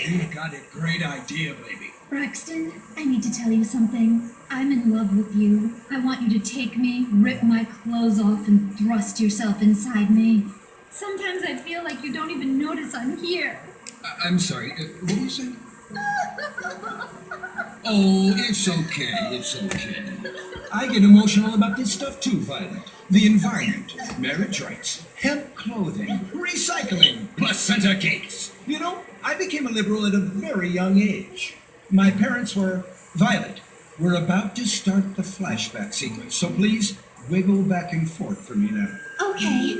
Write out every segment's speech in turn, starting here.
You got a great idea, baby. Braxton, I need to tell you something. I'm in love with you. I want you to take me, rip my clothes off, and thrust yourself inside me. Sometimes I feel like you don't even notice I'm here. I'm sorry, what did you say? Oh, it's okay, it's okay. I get emotional about this stuff too, Violet. The environment, marriage rights, hemp clothing, recycling, placenta cakes. You know, I became a liberal at a very young age. My parents were, Violet, we're about to start the flashback sequence, so please wiggle back and forth for me now. Okay.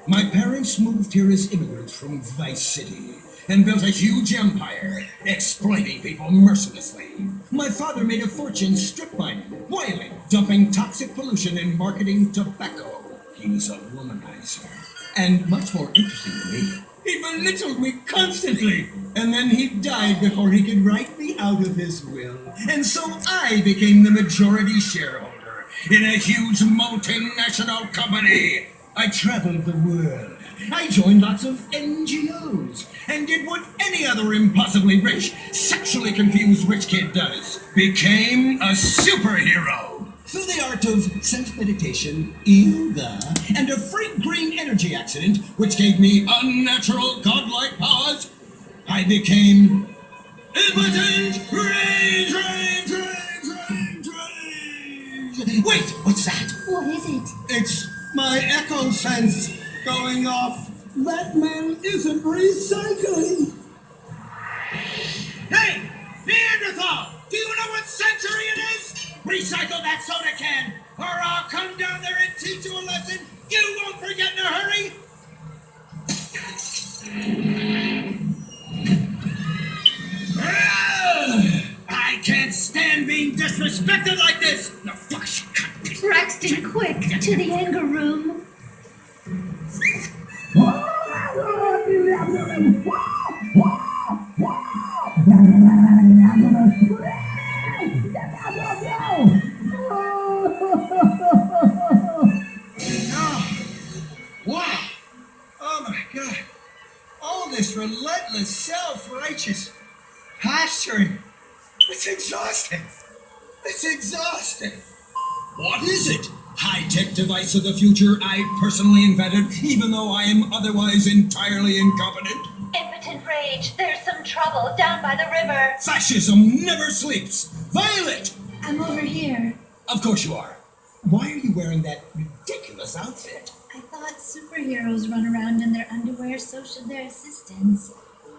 My parents moved here as immigrants from Vice City and built a huge empire, exploiting people mercilessly. My father made a fortune strip mining, oiling, dumping toxic pollution, and marketing tobacco. He was a womanizer. And much more interesting to me, he belittled me constantly. And then he died before he could write me out of his will. And so I became the majority shareholder in a huge multinational company. I traveled the world. I joined lots of NGOs and did what any other impossibly rich, sexually confused rich kid does. Became a superhero. Through the art of self-meditation, yoga, and a freak green energy accident, which gave me unnatural godlike powers, I became impotent rage. Wait, what's that? What is it? It's my echo sense going off. That man isn't recycling. Hey, Neanderthal! Do you know what century it is? Recycle that soda can, or I'll come down there and teach you a lesson you won't forget in a hurry. I can't stand being disrespected like this. No, Braxton, quick, to the anger room. Wow! Oh my God! All this relentless, self-righteous posturing. It's exhausting. It's exhausting. What is it? High-tech device of the future I personally invented, even though I am otherwise entirely incompetent? Impotent rage, there's some trouble down by the river. Fascism never sleeps. Violet! I'm over here. Of course you are. Why are you wearing that ridiculous outfit? I thought superheroes run around in their underwear, so should their assistants.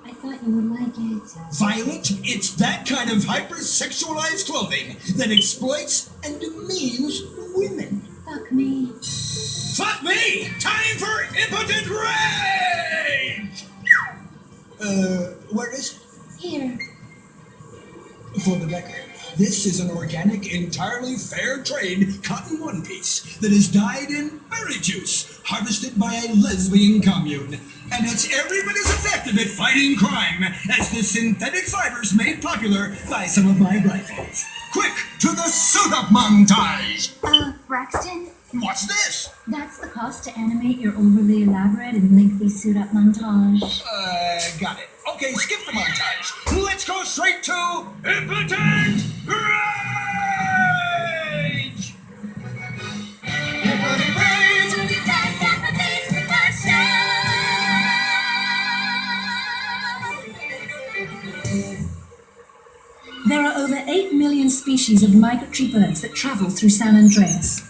I thought you would like it. Violet, it's that kind of hypersexualized clothing that exploits and demeans women. Fuck me. Fuck me! Time for impotent rage! Where is it? Here. For the record, this is an organic, entirely fair trade cotton one piece that is dyed in berry juice, harvested by a lesbian commune. And it's every bit as effective at fighting crime as the synthetic fibers made popular by some of my rivals. Quick, to the suit-up montage! Braxton? What's this? That's the cost to animate your overly elaborate and lengthy suit-up montage. Got it. Okay, skip the montage. Let's go straight to impotent rage! Impotent rage! There are over 8 million species of migratory birds that travel through San Andreas.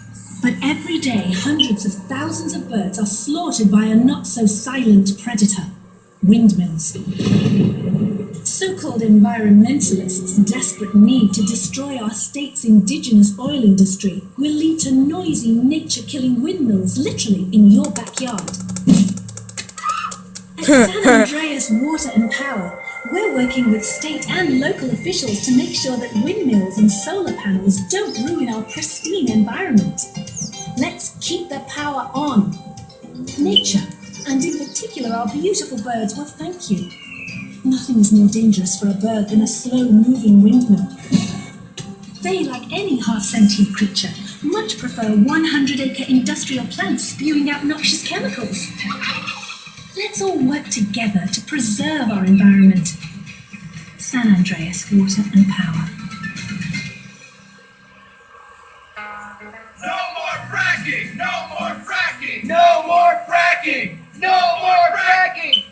But every day, hundreds of thousands of birds are slaughtered by a not-so-silent predator, windmills. So-called environmentalists' desperate need to destroy our state's indigenous oil industry will lead to noisy, nature-killing windmills literally in your backyard. At San Andreas Water and Power, we're working with state and local officials to make sure that windmills and solar panels don't ruin our pristine environment. Let's keep the power on. Nature, and in particular our beautiful birds, will thank you. Nothing is more dangerous for a bird than a slow-moving windmill. They, like any half-sentient creature, much prefer 100-acre industrial plants spewing out noxious chemicals. Let's all work together to preserve our environment. San Andreas Water and Power. No more fracking! No more fracking! No more fracking! No more fracking!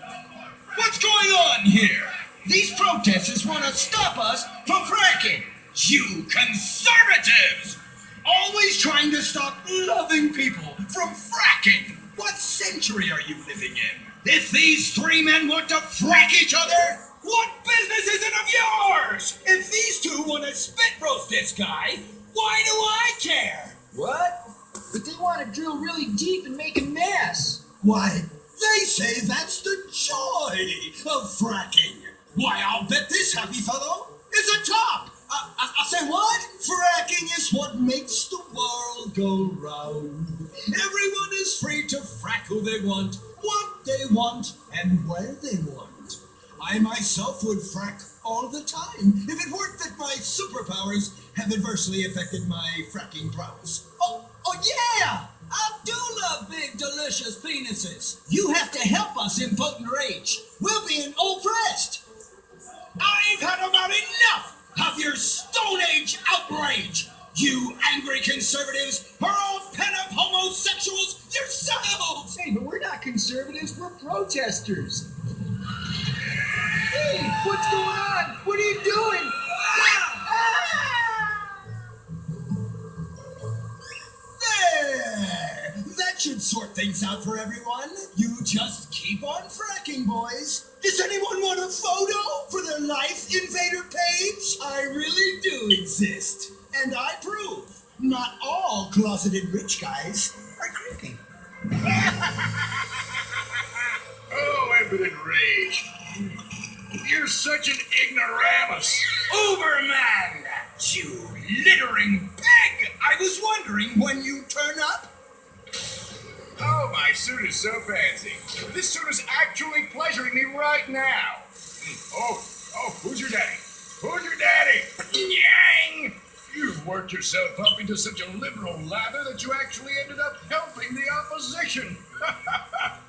What's going on here? These protesters want to stop us from fracking. You conservatives! Always trying to stop loving people from fracking. What century are you living in? If these three men want to frack each other, what business is it of yours? If these two want to spit roast this guy, why do I care? What? But they want to drill really deep and make a mess. Why, they say that's the joy of fracking. Why, I'll bet this happy fellow is a top. I say what? Fracking is what makes the world go round. Everyone is free to frack who they want, what they want, and where they want. I myself would frack all the time if it weren't that my superpowers have adversely affected my fracking prowess. Oh yeah! I do love big, delicious penises. You have to help us, impotent rage. We're being oppressed. I've had about enough of your Stone Age outrage. You angry conservatives are all pent-up homosexuals yourselves. Hey, but we're not conservatives, we're protesters. Hey, what's going on? What are you doing? There! That should sort things out for everyone. You just keep on fracking, boys. Does anyone want a photo for their Life Invader page? I really do exist. And I prove not all closeted rich guys are creepy. Oh, impotent rage. You're such an ignoramus. Uberman! You littering pig! I was wondering when you turn up. Oh, my suit is so fancy. This suit is actually pleasuring me right now. Oh, who's your daddy? Who's your daddy? Yang! You've worked yourself up into such a liberal lather that you actually ended up helping the opposition.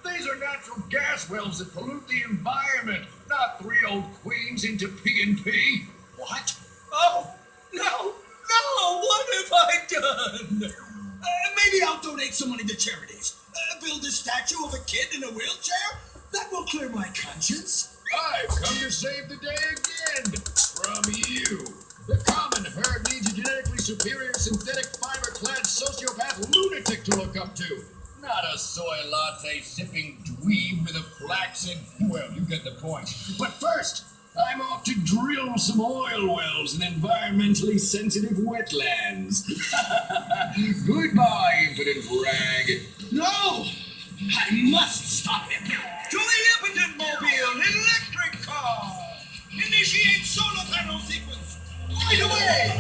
These are natural gas wells that pollute the environment, not three old queens into P&P. What? Oh, no, what have I done? Maybe I'll donate some money to charities. Build a statue of a kid in a wheelchair? That will clear my conscience. I've come to save the day again from you. The common herd needs a genetically superior synthetic fiber-clad sociopath lunatic to look up to. Not a soy latte sipping dweeb with a flaccid. Well, you get the point. But first, I'm off to drill some oil wells in environmentally sensitive wetlands. Goodbye, impotent rag. No! I must stop him. To the impotent mobile electric car! Initiate solar panel sequence! Right away!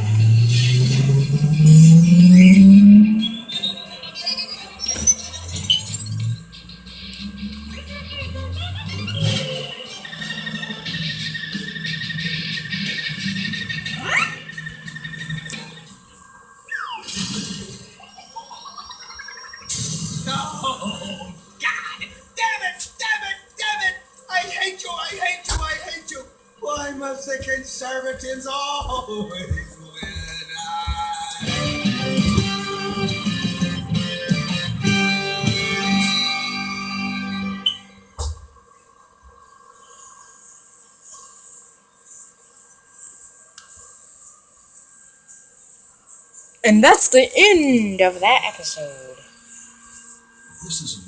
Oh, God! Damn it! I hate you! Why must the conservatives always win? And that's the end of that episode. This is